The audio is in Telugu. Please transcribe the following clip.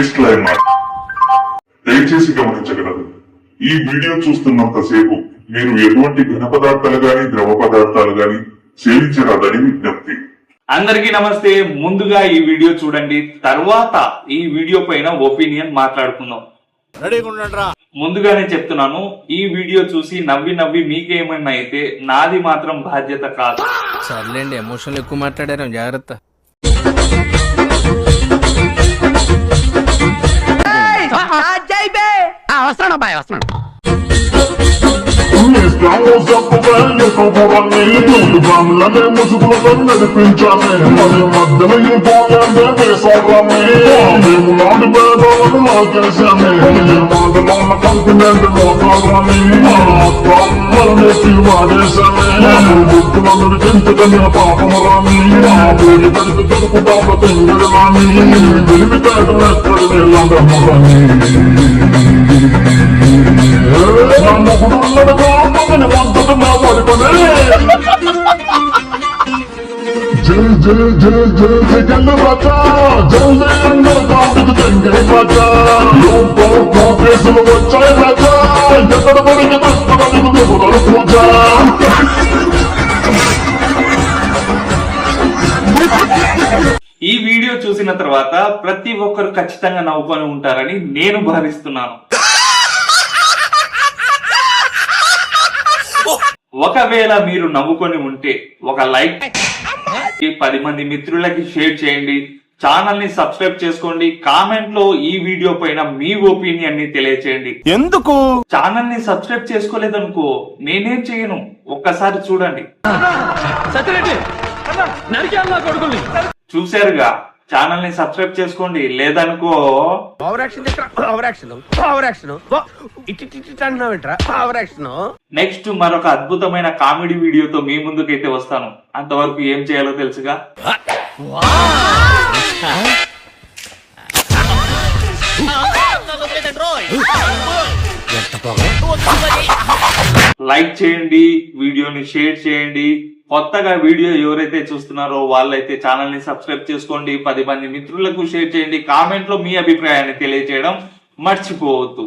డిస్క్లైమర్ దయచేసి గమనించగలరు. ఈ వీడియో చూస్తున్నంతసేపు మీరు ఎటువంటి ఘన పదార్థాలు గాని ద్రవ పదార్థాలు గాని సేవించరాదని విజ్ఞప్తి. అందరికీ నమస్తే. ముందుగా ఈ వీడియో చూడండి, తర్వాత ఈ వీడియో పైన ఒపీనియన్ మాట్లాడుకుందాం. ముందుగానే చెప్తున్నాను, ఈ వీడియో చూసి నవ్వి మీకేమైనా అయితే నాది మాత్రం బాధ్యత కాదు. సర్లేండి, ఎమోషన్లు ఎక్కువ మాట్లాడారు, జాగ్రత్త. వస్తున్నాడు బాయ్, వస్తున్నాడు. Estamos a comer y el Vamos músculo నడిపించాలి మరి మధ్యలో ఈ పోయాన్ని వేసోడ్రామే మేము నాడు పేదలను లాగేశామే మాటలో ఉన్న కాన్ఫిడెంట్ మోసాలని నెత్తి వాడేశామే గుర్తులను విధించదని పాపం రాని పోయి పెడితే దొరుకుతాము తింగడి రాని వెలిమి తేటలు ఎక్కడి వెళ్ళండి నమ్మకుడు ఉన్నడుగా మమ్మల్ని వంతున్నా పడుకునే జై జై జై జై జై గల్లు రాజా జల్దీ అందరూ కాపుకు తెంగై రాజా కేసులు వచ్చాయి రాజా ఎక్కడ పడికి తప్పడానికి పూజ. ఈ వీడియో చూసిన తర్వాత ప్రతి ఒక్కరు ఖచ్చితంగా నవ్వుకొని ఉంటారని నేను భావిస్తున్నాను. ఒకవేళ మీరు నవ్వుకొని ఉంటే ఒక లైక్, 10 మంది మిత్రులకి షేర్ చేయండి, ఛానల్ ని సబ్స్క్రైబ్ చేసుకోండి, కామెంట్ లో ఈ వీడియో పైన మీ ఒపీనియన్ ని తెలియచేయండి. ఎందుకు ఛానల్ ని సబ్స్క్రైబ్ చేసుకోలేదనుకో నేనేం చేయను, ఒక్కసారి చూడండి. చూశారుగా, ఛానల్ ని సబ్స్క్రైబ్ చేసుకోండి, లేదనుకో నెక్స్ట్ మరొక అద్భుతమైన కామెడీ వీడియోతో మీ ముందుకైతే వస్తాను. అంతవరకు ఏం చేయాలో తెలుసుగా. లైక్ చేయండి, వీడియోని షేర్ చేయండి. కొత్తగా వీడియో ఎవరైతే చూస్తున్నారో వాళ్ళైతే ఛానల్ ని సబ్స్క్రైబ్ చేసుకోండి, 10 మంది మిత్రులకు షేర్ చేయండి, కామెంట్ లో మీ అభిప్రాయాన్ని తెలియజేయడం మర్చిపోవద్దు.